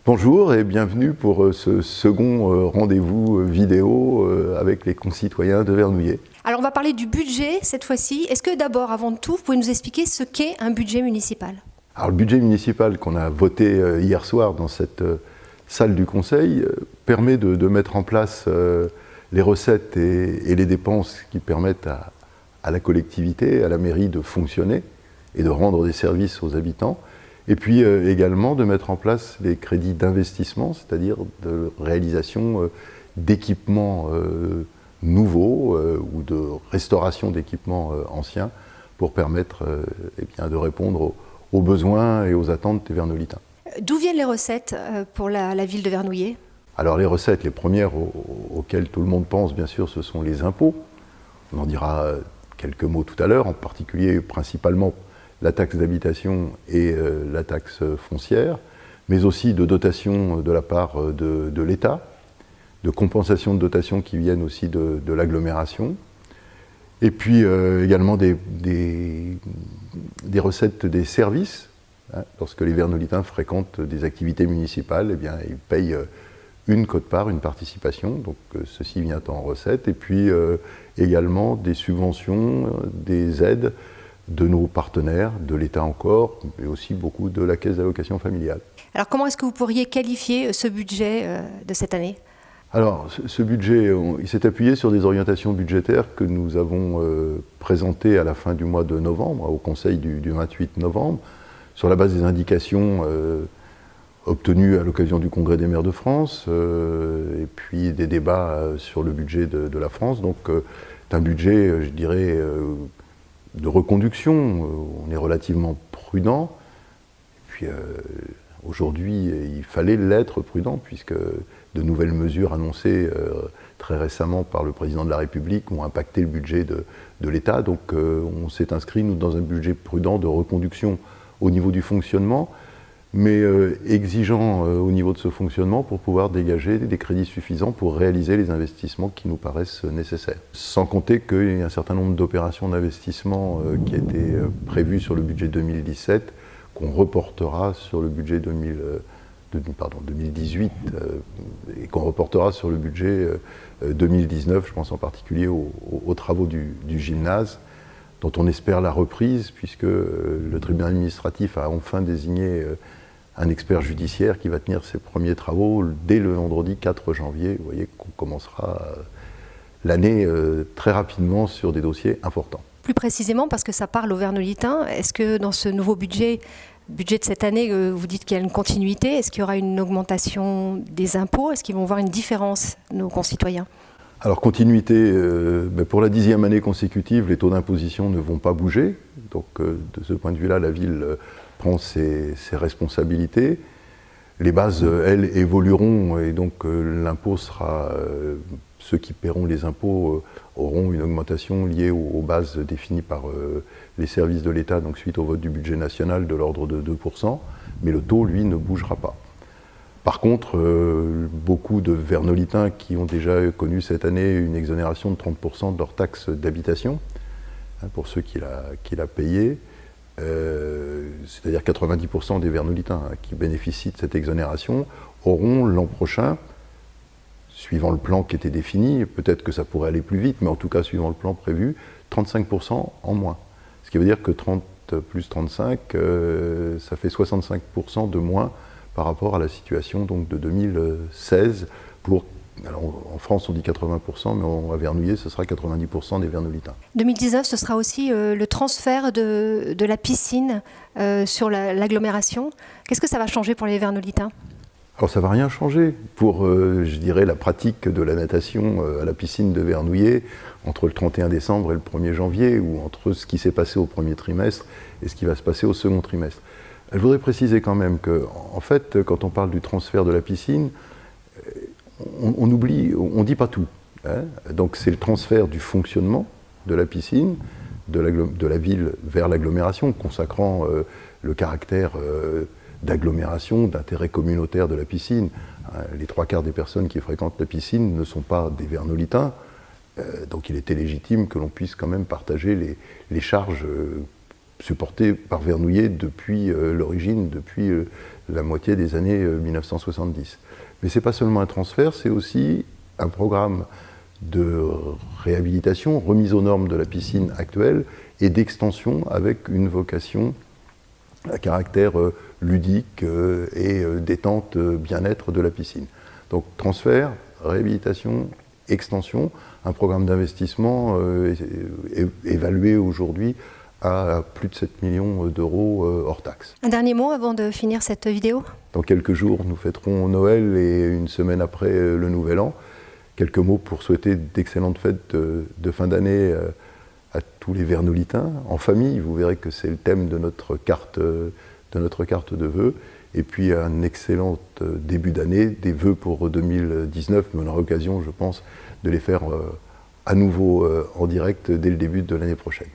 Bonjour et bienvenue pour ce second rendez-vous vidéo avec les concitoyens de Vernouillet. Alors on va parler du budget cette fois-ci. Est-ce que d'abord, avant de tout, vous pouvez nous expliquer ce qu'est un budget municipal? Alors le budget municipal qu'on a voté hier soir dans cette salle du Conseil permet de mettre en place les recettes et les dépenses qui permettent à la collectivité, à la mairie de fonctionner et de rendre des services aux habitants. Et puis également de mettre en place les crédits d'investissement, c'est-à-dire de réalisation d'équipements nouveaux ou de restauration d'équipements anciens pour permettre de répondre aux besoins et aux attentes des Vernolitains. D'où viennent les recettes pour la ville de Vernouillet? Alors les recettes, les premières auxquelles tout le monde pense bien sûr, ce sont les impôts. On en dira quelques mots tout à l'heure, en particulier principalement la taxe d'habitation et la taxe foncière, mais aussi de dotations de la part de l'État, de compensations de dotations qui viennent aussi de l'agglomération, et puis également des recettes des services. Lorsque les Vernolitains fréquentent des activités municipales, eh bien, ils payent une quote-part, une participation, donc ceci vient en recette, et puis également des subventions, des aides de nos partenaires, de l'État encore, mais aussi beaucoup de la Caisse d'allocation familiale. Alors comment est-ce que vous pourriez qualifier ce budget de cette année? Alors ce budget, il s'est appuyé sur des orientations budgétaires que nous avons présentées à la fin du mois de novembre, au Conseil du 28 novembre, sur la base des indications obtenues à l'occasion du Congrès des maires de France, et puis des débats sur le budget de la France. Donc c'est un budget, je dirais, de reconduction. On est relativement prudent. Et puis aujourd'hui, il fallait l'être prudent, puisque de nouvelles mesures annoncées très récemment par le président de la République ont impacté le budget de l'État. Donc on s'est inscrit, nous, dans un budget prudent de reconduction au niveau du fonctionnement, mais exigeant au niveau de ce fonctionnement pour pouvoir dégager des crédits suffisants pour réaliser les investissements qui nous paraissent nécessaires. Sans compter qu'il y a un certain nombre d'opérations d'investissement qui étaient prévues sur le budget 2017, qu'on reportera sur le budget 2018 et qu'on reportera sur le budget 2019, je pense en particulier aux travaux du gymnase, dont on espère la reprise, puisque le tribunal administratif a enfin désigné un expert judiciaire qui va tenir ses premiers travaux dès le vendredi 4 janvier. Vous voyez qu'on commencera l'année très rapidement sur des dossiers importants. Plus précisément, parce que ça parle aux Vernolitains, est-ce que dans ce nouveau budget de cette année, vous dites qu'il y a une continuité? Est-ce qu'il y aura une augmentation des impôts? Est-ce qu'ils vont voir une différence, nos concitoyens? Alors continuité, pour la 10e année consécutive, les taux d'imposition ne vont pas bouger. Donc de ce point de vue-là, la ville prend ses responsabilités. Les bases, elles, évolueront et donc l'impôt sera... ceux qui paieront les impôts auront une augmentation liée aux bases définies par les services de l'État, donc suite au vote du budget national, de l'ordre de 2%, mais le taux, lui, ne bougera pas. Par contre, beaucoup de Vernolitains qui ont déjà connu cette année une exonération de 30% de leur taxe d'habitation, pour ceux qui l'a payé, c'est-à-dire 90% des Vernolitains qui bénéficient de cette exonération, auront l'an prochain, suivant le plan qui était défini, peut-être que ça pourrait aller plus vite, mais en tout cas suivant le plan prévu, 35% en moins. Ce qui veut dire que 30 plus 35, ça fait 65% de moins par rapport à la situation donc, de 2016. Alors en France, on dit 80%, mais à Vernouillet, ce sera 90% des Vernolitains. 2019, ce sera aussi le transfert de la piscine sur l'agglomération. Qu'est-ce que ça va changer pour les Vernolitains? Alors ça ne va rien changer pour, je dirais, la pratique de la natation à la piscine de Vernouillet entre le 31 décembre et le 1er janvier, ou entre ce qui s'est passé au premier trimestre et ce qui va se passer au second trimestre. Je voudrais préciser quand même que, en fait, quand on parle du transfert de la piscine, on oublie, on ne dit pas tout. Donc c'est le transfert du fonctionnement de la piscine, de la ville vers l'agglomération, consacrant le caractère d'agglomération, d'intérêt communautaire de la piscine. Les 3/4 des personnes qui fréquentent la piscine ne sont pas des Vernolitains, donc il était légitime que l'on puisse quand même partager les charges supporté par Vernouillet depuis l'origine, depuis la moitié des années 1970. Mais ce n'est pas seulement un transfert, c'est aussi un programme de réhabilitation, remise aux normes de la piscine actuelle et d'extension avec une vocation à caractère ludique et détente, bien-être de la piscine. Donc transfert, réhabilitation, extension, un programme d'investissement évalué aujourd'hui à plus de 7 millions d'euros hors taxes. Un dernier mot avant de finir cette vidéo ? Dans quelques jours, nous fêterons Noël et une semaine après le Nouvel An. Quelques mots pour souhaiter d'excellentes fêtes de fin d'année à tous les Vernolitains, en famille. Vous verrez que c'est le thème de notre carte de vœux. Et puis un excellent début d'année, des vœux pour 2019, mais on aura l'occasion, je pense, de les faire à nouveau en direct dès le début de l'année prochaine.